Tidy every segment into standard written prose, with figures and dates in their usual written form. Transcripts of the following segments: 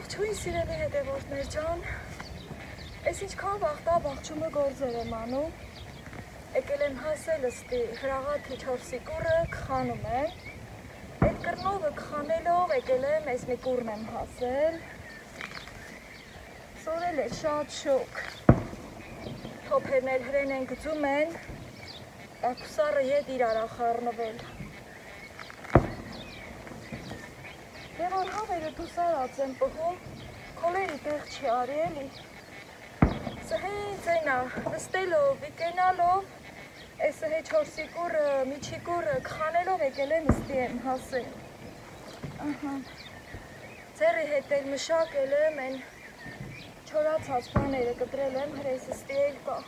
Ողջույն սիրելի հետևորդներ ջան, ես ինչքան վաղտա բաղջումը գործեր եմ անում, եկել եմ հասել ըստի հրաղաթի 4-ի կուռը կխանում եմ, այդ կռնովը կխանելով եկել եմ ես մի կուռն եմ հասել, սորել էր շատ շոկ, թոփերն էլ հրեն են գծում են, ակուսարը ետ իր արա խառնվել, Եվ որ հավերը դուս արած եմ պղում, կոլերի տեղ չի արի էլի, սը հենց այնա նստելով, վիկենալով, էսը հե 4-ի կուռը, միջի կուռը կխանելով եկել եմ ըստի եմ հասել, ձեռի հետ էլ մշակել եմ, են չորացած բաները կտրել եմ, հրես ըստի էլ կա,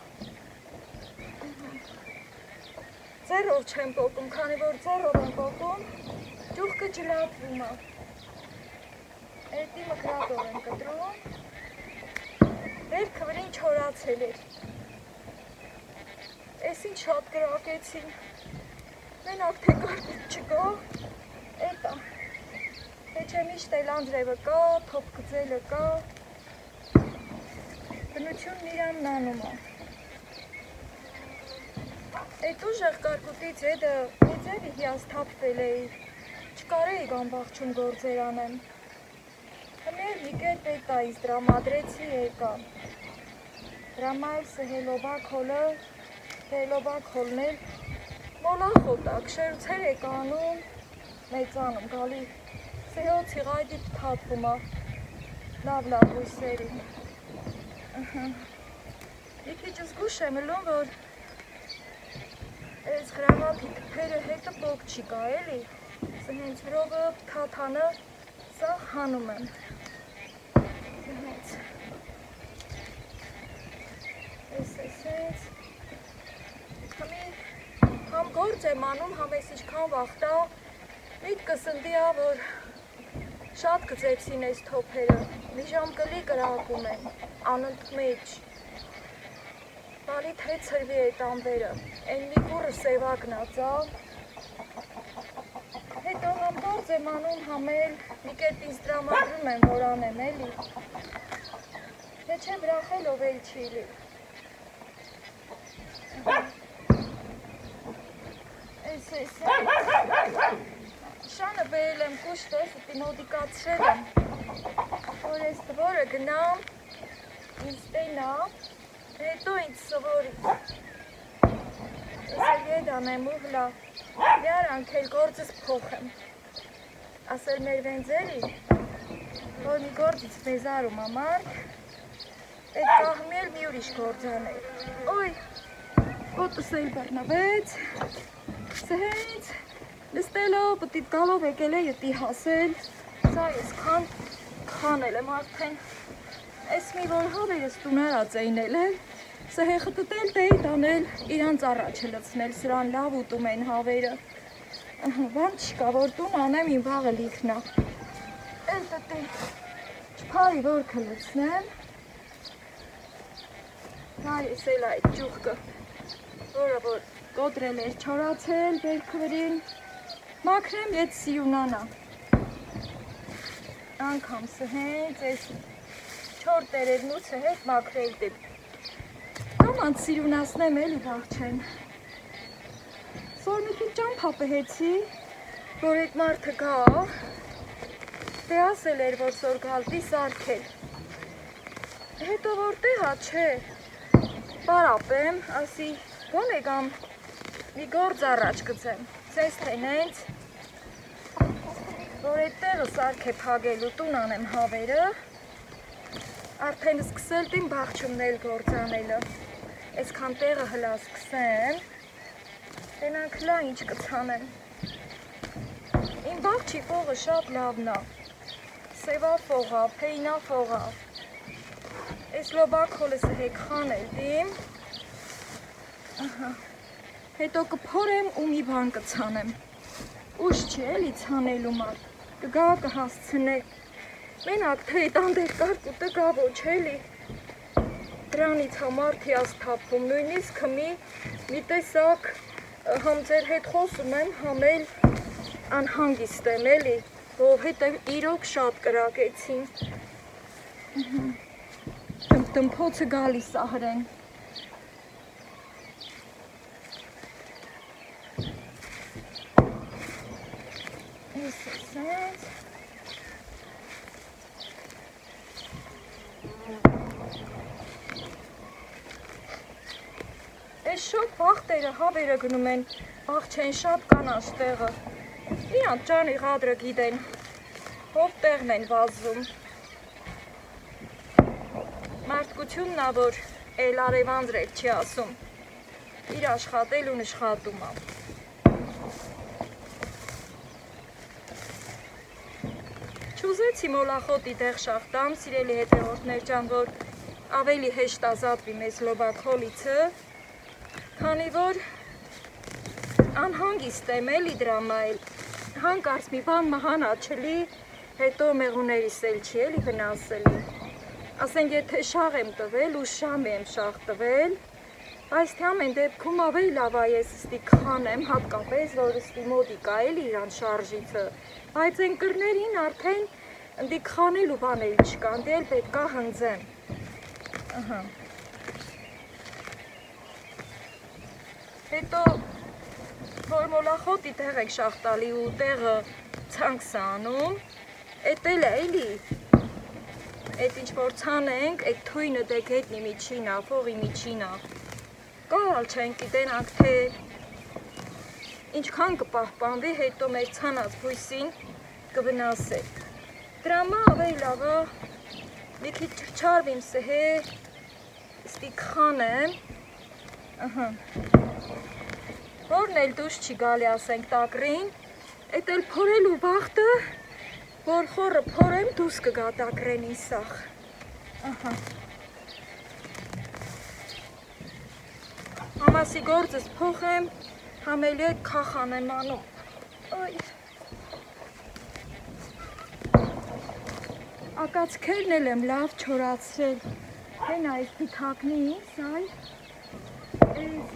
ձեռով չեմ պոկում, քանի որ ձեռով եմ պոկում, ճուղկը ջլատվում է, Էդի մկրատով եմ կտրում, վերքը վրին չորացել էր, ես ինչ շատ գրակեցին, մենակ թե կարկիտ չկա, էտա, թե չէ միշտ էլ անձրևը կա, թոփ գծելը կա, բնությունն իրանն անում է, էդ ուժեղ կարկուտից հետը մի ձևի հիաս թափվել էի, չկարեի բամբաղջում գործեր անեմ, Հներ մի կերպ էտա ինձ դրամադրեցի եկա, դրամայել սհելոբա քոլն էլ մոլախոտակ, շերուցեր եք անում, մեծանում, գալի սեհոցի ғայդիտ թատվում է, լավ հույսերին, մի քիչ զգուշ եմ ելում, որ այս հրաղաթի թփերը հետը պոկ չի կա էլի, սը հենց վրովը թաթանը սա հանում եմ, համ գործ եմ անում, համ ես ինչքան վաղտա, միտքս ընդի ա, որ շատ գծեցին ես թոփերը, մի ժամ կլի կրակում են, անընդմեջ, բալի թե ծրվի այդ ամբերը, են մի կուռը սևակն ածա, հետո համ գործ եմ անում, համ էլ մի կերպ ինձ դրամադրում եմ, որ անեմ էլի, թե չէ վրախելով էլ չի լի, Շանը բերել եմ կուշտ ես, ուտի մոդիկացրել եմ, որ ես տվորը գնամ, ինձ տենա, հետո ինձ սվորի, ես էլ եդան եմ ուղլա, լիարանք էլ գործս փոխեմ, ասել մեր վենձերի, որ մի գործից մեզարում ամարք, այդ կաղմի էլ մի ուրիշ գործան է, ոյ, ոտս էլ բռնվեց, սը հենց նստելով, պտիտ գալով եկել է ետի հասել, սա ես քանել եմ արդեն, ես մի որ հավերս տունարած էին էլ էլ, սը հեխտտել տեի տանել, իրանց առաջ լծնել, սրան լավ ուտում են հավերը, բան չկա, որ տուն անեմ իմ վաղը լիքնա, էլ տտի, չպարի որ կլծնեմ, նա ես էլ այդ ճուղկը, որը որ կոտրել էր չորացել, բերքը վրին, մաքրեմ ետ սիյունանա, անգամ սը հենց ես չոր տերերնուցը հետ մաքրել դիմ, կոմանց սիյունասնեմ էլի բաղ չեն, սոր մի քիչ ճամփապհեցի, որ այդ մարդը գա, դե ասել էր, որ սոր գալտի սարքել, հետո որ տեղա չէ, պարապեմ, ասի, գոն եկամ, մի գործ առաջ գծեմ, ձեզ թե նենց, որ այդ տեղը սարք է պագելու տուն անեմ հավերը, արդեն սկսել դիմ բաղջումնել գործանելը, այսքան տեղը հլա սկսեմ, տենանք հլա ինչ կցանեմ, իմ բաղջի ֆողը շատ լավն է, սևա ֆողա, պեյնա ֆողա, այս լոբակ հոլեսը հեք խանել դիմ, հետո կփորեմ ու մի բան կցանեմ, ուշ չի էլի ցանելու մար, կգա կհասցնե, մենակ թե այդ անդեր կարկուտը գա ոչ էլի, դրանից համար թիաս թափվում, նույնիսկ մի տեսակ համ ձեր հետ խոսում եմ, համ էլ անհանգիստ եմ էլի, որ հետև իրոք շատ կրակեցին, Դմփոցը գալիս է հրեն։ Ես սենց։ Այս շոտ բախտերը հավերը գնում են, բախ չեն շատ կանաչ տեղը։ Իրանք ջանի ղադրը գիտեն, հով տեղն են վազում։ Մարդկությունն ա, որ էլ արևանձրև չի ասում, իր աշխատել ու նշխատում ա։ Չուզեցի մոլախոտի տեղ շախտամ, սիրելի հետևորդներ ջան, որ ավելի հեշտ ազատվի մեզ լոբաքոլիցը, քանի որ անհանգիստ եմ էլի դրամա էլ, հանկարծ մի բան մահանա չլի, հետո մեղուներիս էլ չի էլի վնասելի։ Ասենք եթե շաղ եմ տվել ու շամ եմ շաղ տվել, այս թե ամեն դեպքում ավելի լավ է ես ստի քանեմ, հատկապես որ ստի մոտիկա էլի իրան շարժիցը, բայց այն կրներին արդեն ընդի քանելու բաներ չկան, դե էլ պետք է հնձեմ։ Ահա։ Հետո որ մոլախոտի տեղ եք շախտալի ու տեղը ցանքս անում, էդ էլ է էլի, էդ ինչ որ ցանենք, այդ թույնը դե գետնի միջինա, փողի միջինա, կարալ չենք գիտենանք թե ինչքան կպահպանվի, հետո մեր ցանած բույսին կվնասեք։ Դրամա ավելի լավ է, մի քիչ չարվիմ սհե, ստի քանեմ, ահա, որն էլ դուշ չի գալի ասենք տակրին, էդ էլ փորելու բախտը, որ խորը փորեմ դուս կգա տակրեն իսախ, ահա, համասի գործս փոխեմ, համելի է քախան եմ անում, այ, ակացքերն էլ եմ լավ չորացրել, հեն այս պիթակնի ինձ, այ, այս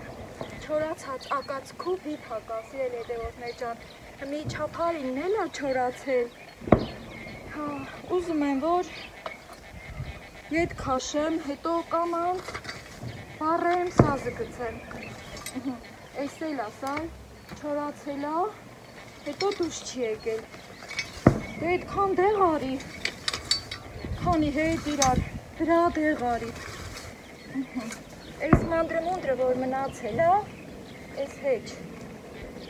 չորացած ակացքու պիթակ ասիրել հետևորդներ ջան, մի չապարինն էլ է չորացել, հա, ուզում եմ, որ ետ քաշեմ, հետո կամանք բարեմ սազը գցեմ, այս էլ ասայ, չորացել է, հետո դուշ չի եկել, դե այդքան դեղ արի, քանի հետ իրար, դրա դեղ արի, այս մանդրմունդրը որ մնացել է, այս հեչ,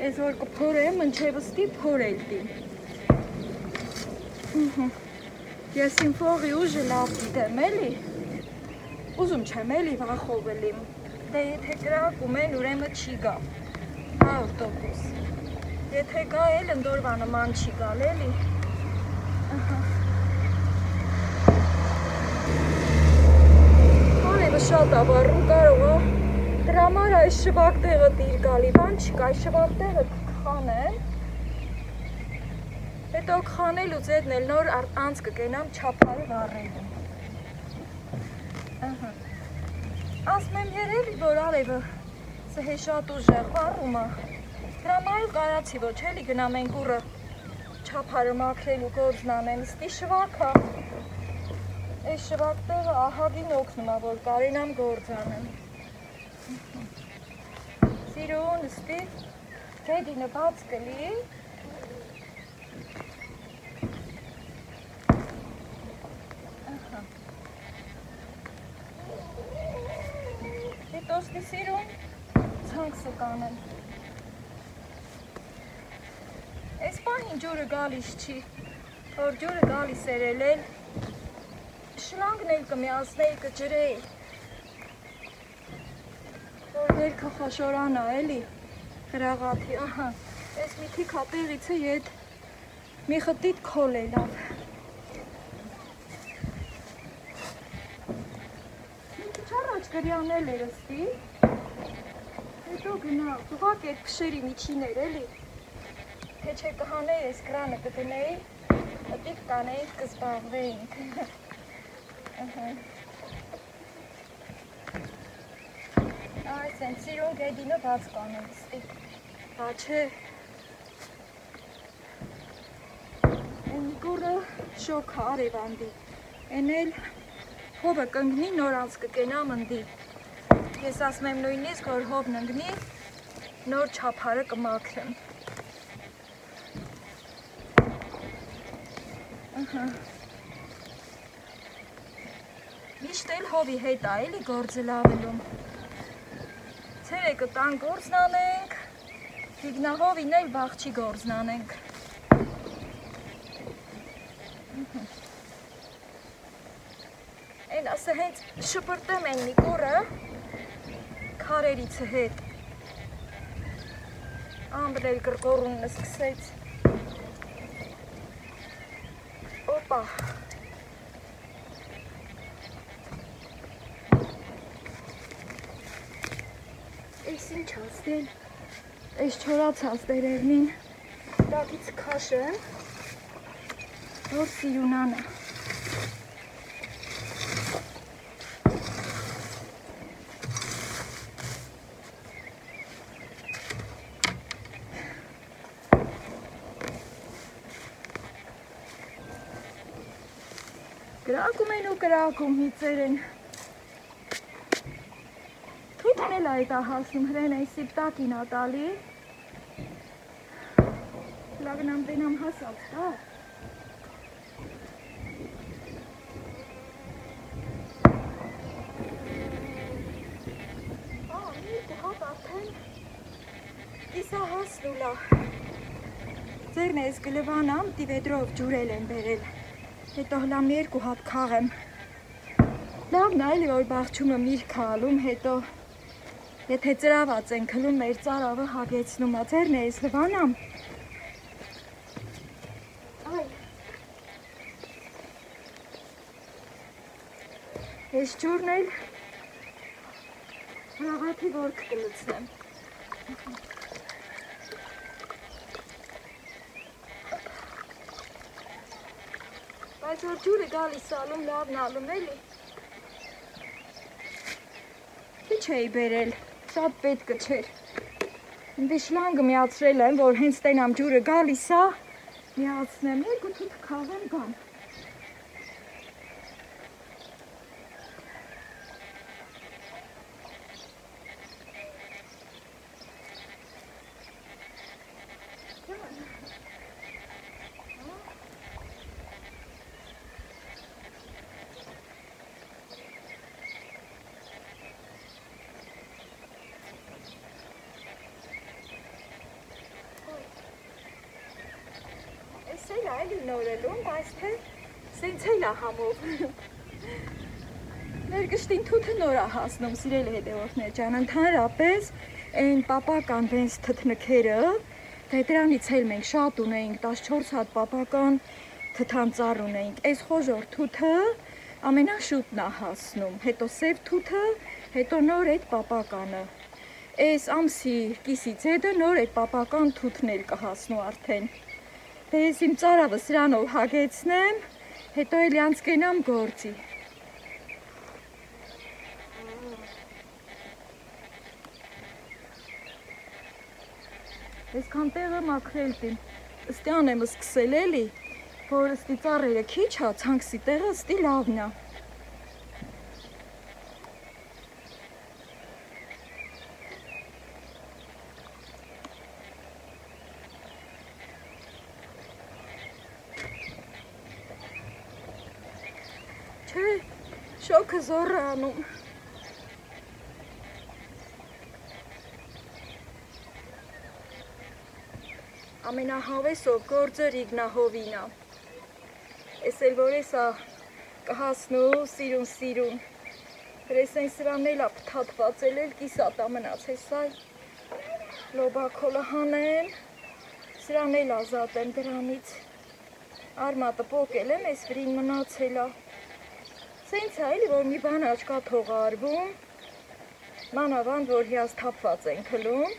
այս որ կփորեմ, մնչևստի փորել դի, ես իմ փողի ուժը լավ դիտեմ էլի, ուզում չեմ էլի վախով էլիմ, դե եթե կրակում են ուրեմը չի գա, 100%, եթե գա էլ ընդորվա նման չի գալ էլի, Անևը շատ աբարում կարող է, դրա համար այս շվակ տեղը դիր գալի, բան չկա, այս շվակ տեղը կխանեմ, հետո կխանելուց հետն էլ նոր անց կգենամ չապարը վառելում, ասմ եմ երելի, որ արևը սհե շատ ուժեղ վառում է, դրա համար կարացի ոչ էլի գնամ ենք ուռը չապարը մաքրելու գործն անեմ, ստի շվակա, այս շվակ տեղը ահագին օգնում է, որ կարենամ գործ անեմ, սիրուն ստի գեդինը բաց կլի, Հետոստի սիրուն ցանքսը կանեմ, այս պահին ջուրը գալիս չի, որ ջուրը գալիս երել էլ, շլանգն էլ կմիացնեի կջրեի, որ ներքը խաշորանա էլի, հրաղաթի, ահա, այս մի թիքա տեղիցը ետ մի խտիտ քոլ է լավ, մի քիչ առաջ կրյանել էր ստի, հետո գնա, ուղակ էտ կշերի միջիներ էլի, թե չէ կհանեի ես կրանը կդնեի, հտիկ կանեի կզբաղվեինք, այս են սիրուն գեդինը բաց կանեմ ստի, բա չէ, են գուրը շոք արևանդի, են էլ Հովը կընգնի, նոր անց կկենա մնդի։ Ես ասում եմ նույնիսկ, որ հովն ընգնի, նոր չափարը կմաքրեմ։ Միշտ էլ հովի հետ է, էլի գործը լավելում։ Ցերեկը տան գործն անենք, Տիգնահովին էլ բաղջի գործն անենք։ Են ասը հենց շպրտեմ են մի կորը քարերիցը հետ։ Ամբրել կրկորունն սկսեց։ Օպա։ Էս ինչ ասդեն, էս չորացած դերևնին, տակից քաշը, որ սիրունանը։ Գրակում են ու գրակում հիծեր են։ Թութն էլ այդ ահասում հրեն են սիպտակին ատալի։ Լագնամ տենամ հասած, դա։ Միրգը հատ արդեն իսա հասնուլա։ Ձերն ես գլվանամ տիվեդրով ջուրել են բերել։ Հետո հլամ երկու հատ քաղեմ։ Լավն այլի որ բաղջումը միրգ ալում, հետո եթե ծրաված են քլում մեր ծարավը հագեցնում, ձերն ես լվանամ։ Այ։ Ես ջուրն էլ հրաղաթի որք կլցնեմ։ Բայց որ ջուրը գալիս ալում, լավն ալում էլի։ Քիչ էի բերել, շատ պետքը չէր։ Ինձ շլանգը միացրել եմ, որ հենց տենամ ջուրը գալիս է, միացնեմ, երկու թութ քաղեմ գամ։ Սելա էլի նորելում, բայց թե սենց էլա համով։ Ներգշտին թութը նոր է հասնում, սիրելի հետևորդներ ջան, ընդհանրապես այն պապական վենց թթնքերը, թե դրանից էլ մենք շատ ունեինք, 14 հատ պապական թթանծառ ունեինք, այս խոժոր թութը ամենաշուտն է հասնում, հետո սև թութը, հետո նոր այդ պապականը։ Այս ամսի կիսից հետը նոր այդ պապական թութն էլ կհասնու արդեն։ Դե ես իմ ծարավը սրանով հագեցնեմ, հետո էլի անց կենամ գործի։ Այսքան տեղը մաքրել տիմ, ըստյան եմ սկսել էլի, որ ըստի ծառերը քիչ հա, ցանքսի տեղը ըստի լավն է։ Չէ, շոքը զոռ է անում։ Ամենահավեսով գործը Տիգնահովին է։ Էս էլ որ էսա կհասնու սիրուն։ Հրեսեն սրան էլ է փթաթված էլ կիսատ է մնացել սա։ Լոբակոլը հանեմ, սրան էլ ազատեմ դրանից։ Արմատը պոկել եմ, էս վրին մնացել է։ Սենց է էլի, որ մի բան աչկա թող արվում, մանավանդ, որ հիասթափված են քլում։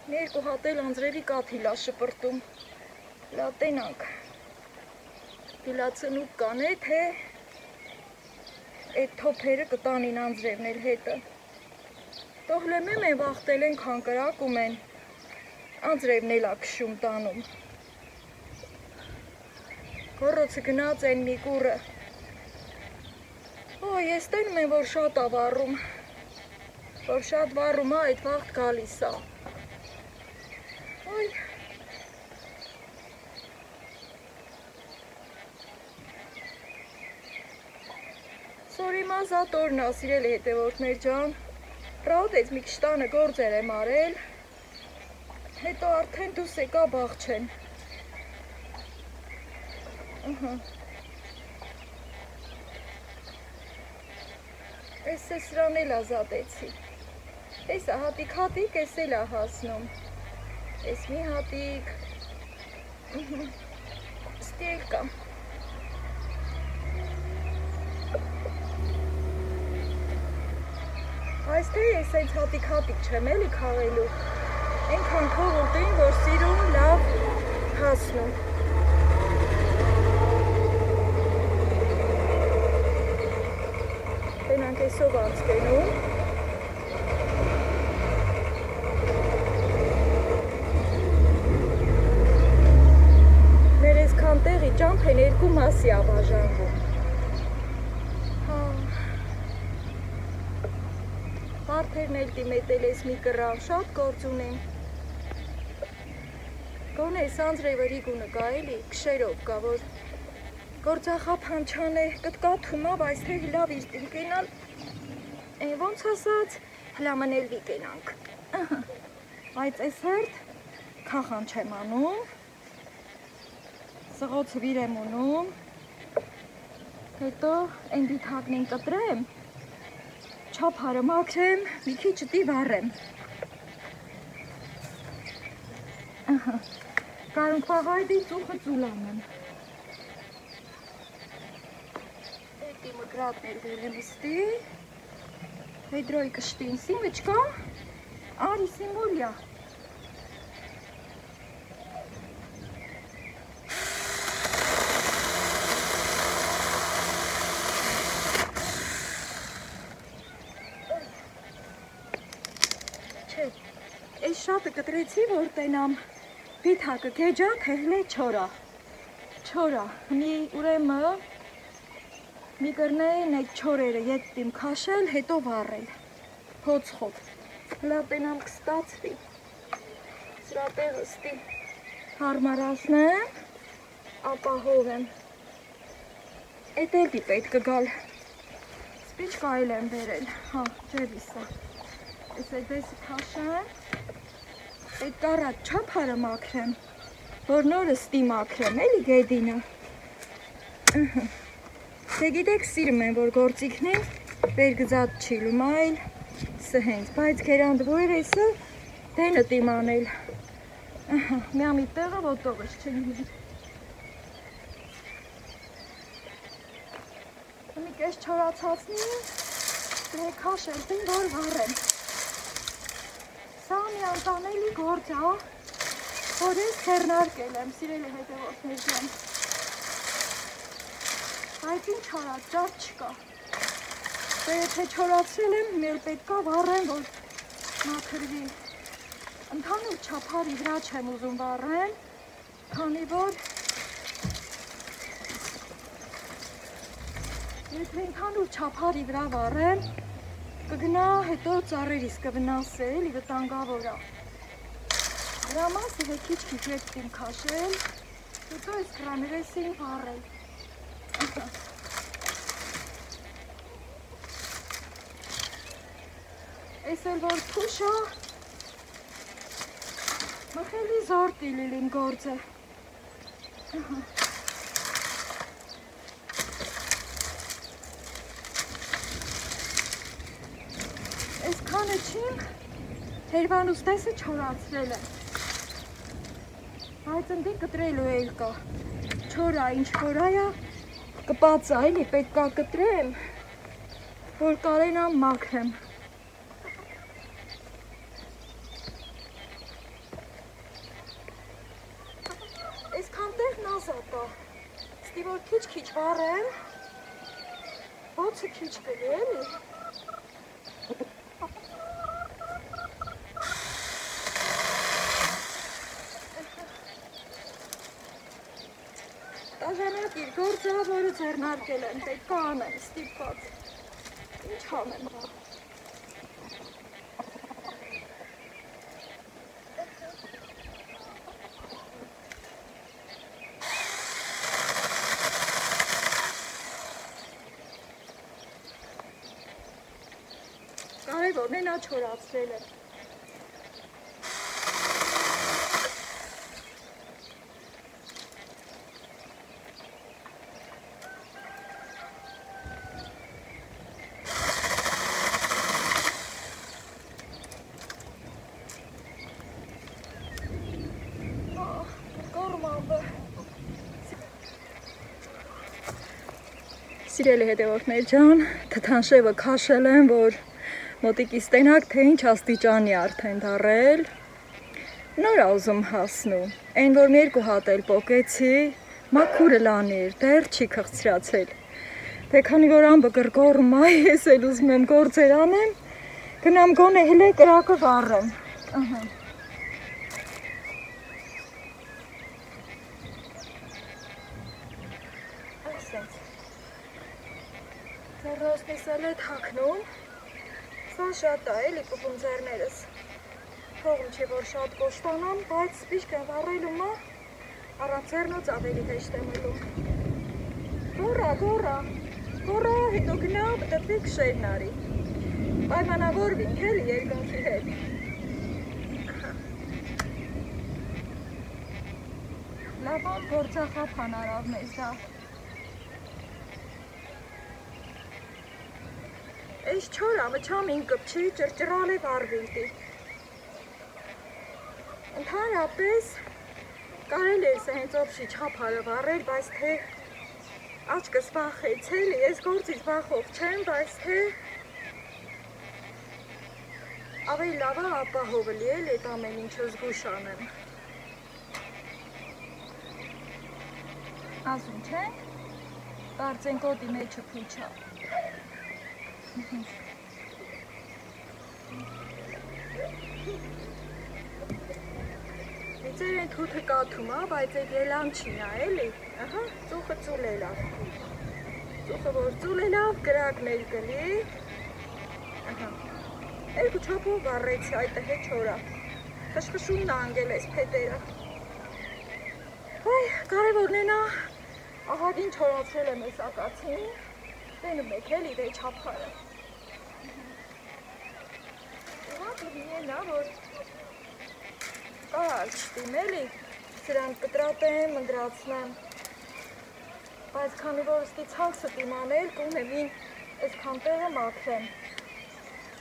Երկու հատ էլ անձրևի կաթիլ է շպրտում։ Լա տենանք։ Գլացնուկ կան է, թե այդ թոփերը կտանին անձրևն էլ հետը։ Տողլեմեմ են վախտել են քանկրակում են, անձրևն էլ է քշում տանում։ Գորոցը գնաց են մի կուրը, Օ, ես տենում եմ, որ շատ ա վառում, որ շատ վառում ա, այդ վաղտ գալիս ա։ Ոյ։ Սորի մազատորն ա, սիրելի հետևորդներ ջան, ռաուտեց մի քիչ տանը գործեր եմ արել, հետո արդեն դուս եկա բաղչեն։ Ես է սրան էլ ազատեցի, ես հատիկ, ես էլ ա հասնում, ես մի հատիկ, ստի էլ կա։ Այս թե ես այս հատիկ չեմ էլի քաղելու, ենքան քողոտին, որ սիրում լավ հասնում։ Տենանք էսով անցկենում։ Մեր եսքան տեղի ճամփ են երկու մասի ա բաժանվում։ Հարթերն էլ դիմետել ես մի կռան, շատ գործ ունեն։ Գոնե սանձրևրի գունը կա էլի, կշերով կա, որ գործախափանչան է, կտկաթում ա, բայց թե հլավ իր տին կենալ, ոնց ասած, հլամնելվի կենանք։ Բայց ես հերդ քախան չեմ անում, սղոցը վիր եմ ունում, հետո են դիթակն են կտրեմ, չափարը մաքրեմ, մի քիչ դի վառեմ։ Կարունք պաղայդի ծուխը ծուլանեմ։ Էդի մգրատներ վերեմ ստի, հետրոյի կշտին սիմычկա, արի սիմոլյա։ Ես շատը կտրեցի, որ տենամ բիթակը գեջա, թե հլե չորա, մի ուրեմը մի կրնեին այդ չորերը ետտիմ կաշել, հետո վառել, հոցխով, հլա տենամ կստացվի, սրա տեղը ստի հարմարասնեմ, ապահով եմ, էտ էլ դի պետք կգալ, սպիչկա էլ եմ բերել, հա, ջևիսա, ես էդեսի կաշեմ, այդ կարատ չափարը մաքրեմ, որ նորը ստի մաքրեմ, էլի գեդինը։ Դե գիտեք սիրում եմ, որ գործիքնին բերգզատ չիլում այլ սհենց, բայց կերանդվոյր էսը դենը տիմ անել։ Միամի տեղը ոտողս չնիմ։ Մի կես չորացացնի, դե կաշել տին, որ վառեմ։ Սա մի անտանելի գործ ա, որ ես հեռնարկել եմ, սիրելի հետևորդներ ջան։ Բայց ինչ արած, ճարդ չկա։ Դե եթե չորացրել եմ, մեր պետքա վառեմ, որ մաքրվի։ Ընդհանուր չափարի վրա չեմ ուզում վառեմ, քանի որ եթե ընդհանուր չափարի վրա վառեմ, կգնա հետո ծառերիս կվնասե, էլի վտանգավոր ա։ Դրա մասը է քիչ ետտիմ քաշել, հետո այս կրաներեսին վառել։ Ես էլ որ թուշ ա, մխելի զոր տիլիլ իմ գործը։ Այս քանը չիմ հերվանուստեսը չորացրել եմ, բայց ընդի կտրելու էլ կա, չորա ինչ որայա կպացա, էլի պետք ա կտրեմ, որ կարենամ մաքրեմ։ Այս կանտեղն ազատ ա, ստի որ քիչ վառեմ, ոցը քիչ կլի, էլի։ Տաժանակ իր գործը, որը ձեռնարկել եմ, պետք է անեմ, ստիպված։ Ինչ անեմ բա։ Կարևորն է նա չորացրել է։ Սիրելի հետևորդներ ջան, թթանշևը քաշել եմ, որ մոտիկից տենակ, թե ինչ աստիճանի արդեն դարել, նոր ուզում հասնում, այն որ մի երկու հատ էլ պոկեցի, մաքուրը լանիր, դեռ չի քղցրացել, թե քանի որ ամբը գրգոռում է, ես էլ ուզում եմ գործեր անեմ, գնամ գոնե հլե կրակը վառեմ, Ռոսնիսել է թակնում, սա շատ է էլի պպում ձերներս, թողում չէ որ շատ կոշտանամ, բայց սպիշկն վառելում է, առանց ձերնոց ավելի հեշտ եմ ելում։ Գորա, հետո գնա բտպի կշերն արի, պայմանավորվինք էլի երկնքի հետ։ Լավան գործախապան արավ մեզ դա։ Այս չորա մչամ ինկըպ չի ճրճրալ է վարվիլտի։ Ընդհանրապես կարել է սա հենց օպշի չապարը վարել, բայց թե աչկս վախեցել, ես գործից վախող չեմ, բայց թե ավելի լավա ապահովը լիել էտ ամեն ինչը զգուշ անեմ։ Ասում չենք, կարծենք օտի մեջը փուչա։ Ձեր են թութը կաթում, բայց այդ ելան չի նա, էլի, ծուխը ծուլ է լավ, ծուխը որ ծուլ է լավ, գրակներ գլի, երկու չապով վառեցի այդը հետ չորա, խշխշումն անգել ես պետերը, կարևորն է նա, ահագին չորացրել եմ ես ակացին, տենում եք էլի դե չապարը, նա որ կարալ չտիմ էլի, սրանք կտրատեմ, ընդրացնեմ, բայց քանի որ ստի ցանքսը տիմանել, կունեմ ին այսքան տեղը մաքրեմ,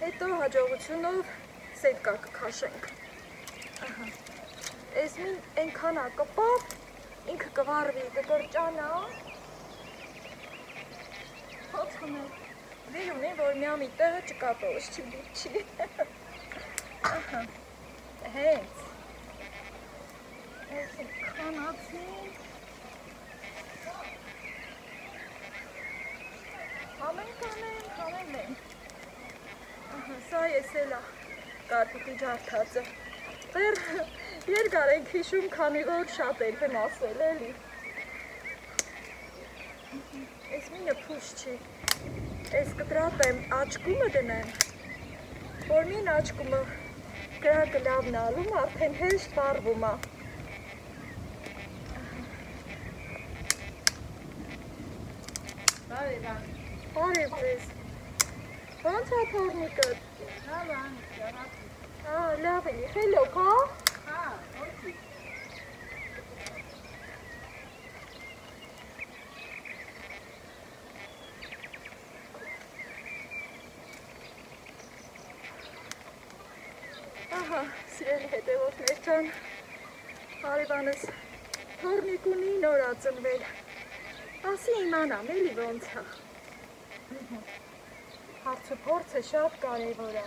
հետո հաջողությունով սետկա կքաշենք, այս մին ենքանա կպավ, ինքը կվարվի, կկրճանա, հոց հմել, դիր ունի, որ միամի տեղը չկատողս չի դիպ չի, հենց, Ես քանացին, համեն, սա ես էլա կարտուտի ջարդածը, դեր երկար ենք հիշում, քանի որ շատ էլ վնասել էլի, ես մինը փուշ չի, ես կտրատեմ աչկումը դնեմ, որ մին աչկումը գրակը լավն ալում, արդեն հեշտ վարվում է, Բարև ես, ոնց է թորնիկըտ? Լավ էլի, խելոք, հա? Հոքի։ Ահա, սիրելի հետևորդներ ջան, հարևանս թորնիկ ունի նոր ածնվել, ասի իմանամ էլի ոնց է, հարցը փորձը շատ կարևոր է,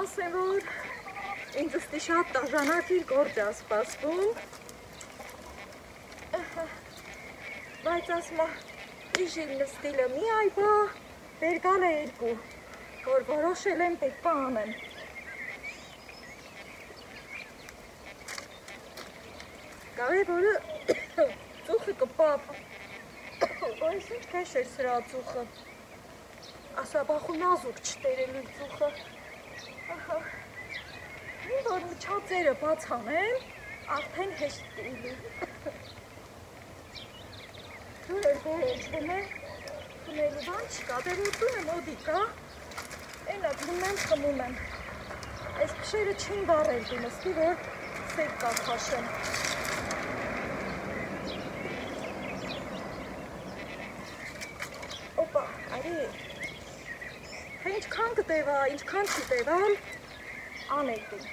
ասեմ, որ ինձ ստի շատ տաժանակիր գործ է սպասվում, բայց ասմա իժիլ նստիլը մի այբա, Բերգալ է երկու, որ որոշել եմ պետք է անեմ։ Կարի որը ծուխը կպապ, այս ինչ կեշ էր սրա ծուխը, ասա բախու նազուկ չտերելու ծուխը, Ինչ որ մչածերը բաց անեմ, արդեն հեշտ կիլի։ Դուր էր բերեջվում է, խմելու բան չկա, դեր ուտուն եմ ոդի կա, էնա գնում եմ, խմում եմ։ Այս պշերը չին բարել դիմստի, որ սեկ կա խաշեմ։ Օպա, արի, հա ինչքան կտևա, ինչքան չտևալ, անեք դին։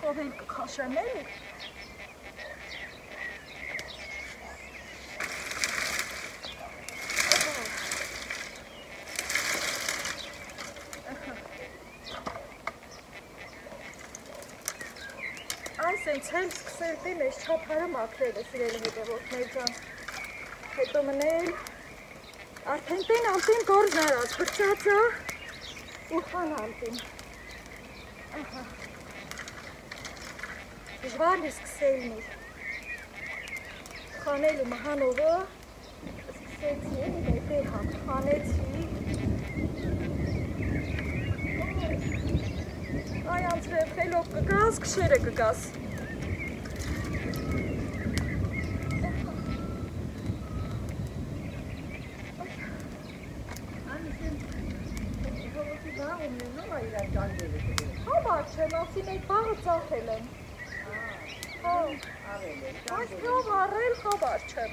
Խովել կքաշեմ էլի։ Այս են ցել սկսել դին ես չափարը մաքրել է սիրելի հետևորդներ ջան։ Հետո մնել արդեն տեն անտին գործն արած բրճածա ու խանալտին։ Դժվար է սկսելն իր, խանելու մահանովը, սկսեցի էլի նետե հակ, խանեցի, այ անցրև խելով կգաս, կշերը կգաս, Հաբար չեմ, ասին այդ բաղը ծախել եմ, Այս թով առել խաբար չեմ,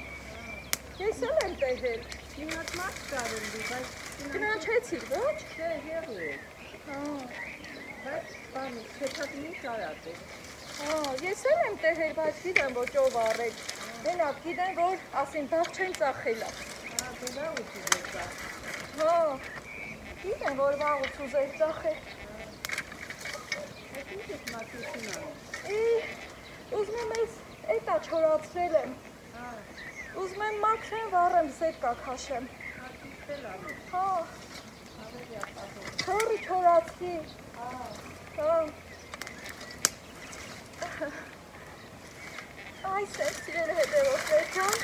ես էլ եմ տեհել, Գինած մարդ կարելի, բայց գնանչեցիր, ոչ? Չէ, եղել, բայց բանի, չեչատին ինչ արած է, ես էլ եմ տեհել, բայց գիտեմ, ոչ ով առել, դենակ գիտեմ, որ ասին բաղ չեն ծախելա, դու վաղուց ուզեր ծախ, գիտեմ, որ վաղուց ուզեր ծախել, Այդ ինչ ես մատություն անում, Ուզում եմ ես էտա չորացրել եմ, ուզում եմ մաքրեմ վառեմ զետկա քաշեմ, չորի չորացի, այս եմ սիրել հետևորդներ ջան,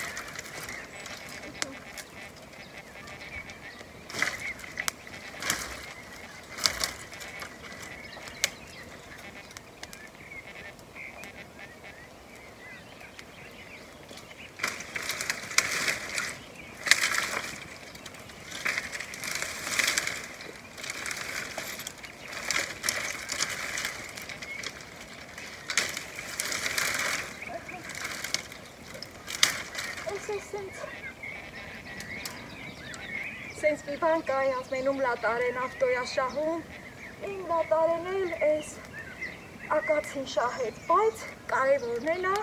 Սենց մի բան կա ասմենում լատարեն ավտոյա շահում, իմ լատարեն էլ ես ակացին շահեց, բայց կարևորն էլա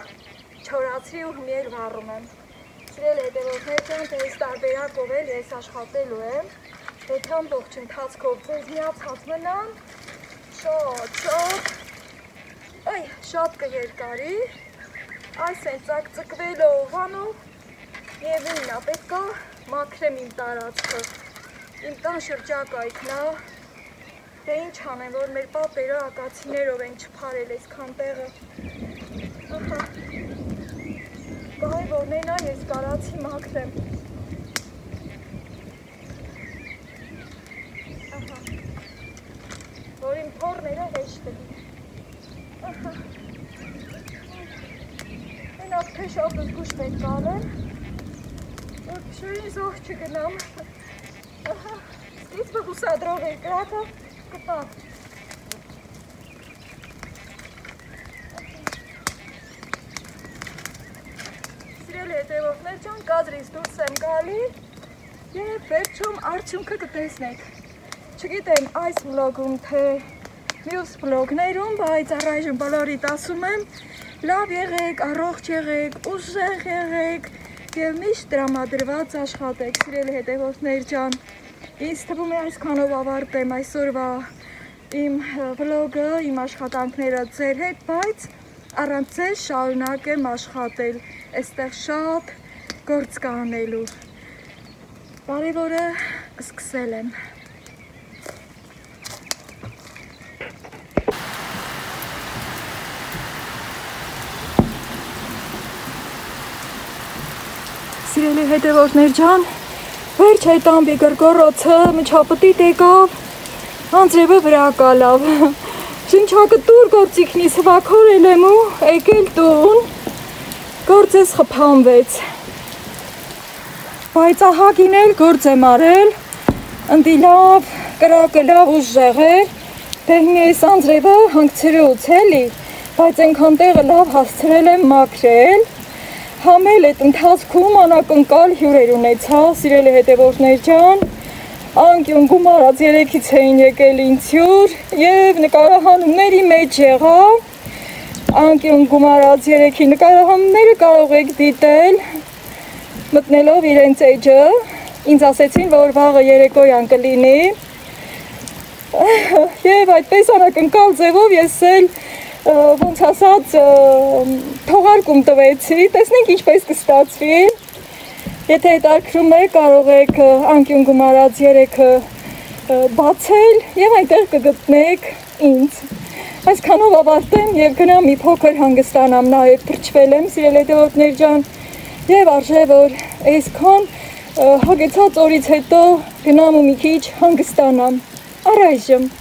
չորացրի ու հմիել վառում եմ։ Սիրել հետևորդներ ջան, թե ես տարբերակով էլ ես աշխատելու եմ, հետյան ողջ ընթացքով ձեզ միացած մնամ, շատ կերկարի, այս են ծակծկվելով անով, Եվիննա պետք է մաքրեմ իմ տարածքը, իմ տան շրջակայքն է, դե ինչ անեմ, որ մեր պապերը ակացիներով են չփարել այսքան տեղը, կարևորն է ես կարացի մաքրեմ, որ իմ փորները հեշտ են, են ապթե շատ զգուշ պետք անեմ, որ փշերին զող չգնամ, սկիզբը հուսադրող էր կրակը կտավ, սիրել հետևորդներ ջան, կադրից դուրս եմ գալի և վերջում արդյունքը կտեսնեք, չգիտեմ այս վլոգում թե մյուս վլոգներում, բայց առայժմ բոլորիդ ասում եմ, լավ եղեք, առողջ եղեք, ուժեղ եղեք, Եվ միշտ տրամադրված աշխատեք, սիրելի հետևորդներ ջան։ Ինձ թվում է այսքանով ավարտեմ այսօրվա իմ վլոգը, իմ աշխատանքները ձեր հետ, բայց առանց ձեզ շարունակեմ աշխատել, այստեղ շատ գործ կա անելու։ Կարևորը սկսել եմ։ Սիրելի հետևորդներ ջան, վերջ այդ ամբի գրգռոցը մչապտիտ եկավ, անձրևը վրա կալավ, շնչակտուր գործիքնիս հվաքորել եմ ու եկել տուն, գործես խփանվեց, բայց ահա գինել գործ եմ արել, ընդի լավ, կրակը լավ ուժեղ էր, դեհնի այս անձրևը հանգցրուց էլի, բայց ենքան տեղը լավ հասցրել եմ մաքրել, Համել այդ ընթացքում անակնկալ հյուրեր ունեցա, սիրելի հետևորդներ ջան, անկյուն գումարած երեքից էին եկել ինձ հյուր և նկարահանումների մեջ եղա, անկյուն գումարած երեքի նկարահանումները կարող եք դիտել, մտնելով իրենց էջը, ինձ ասեցին, որ վաղը երեկոյան կլինի, և այդպես անակնկալ ձևով ես էլ ոնց ասած թողարկում տվեցի, տեսնենք ինչպես կստացվի, եթե հետաքրքրում է կարող եք անկյուն գումարած երեքը բացել և այնտեղ կգտնեք ինձ, այսքանով ավարտեմ և գնամ մի փոքր հանգստանամ, նաև թրջվել եմ սիրելի հետևորդներ ջան և արժե որ այսքան հագեցած օրից հետո գնամ ու մի քիչ հանգստանամ, առայժմ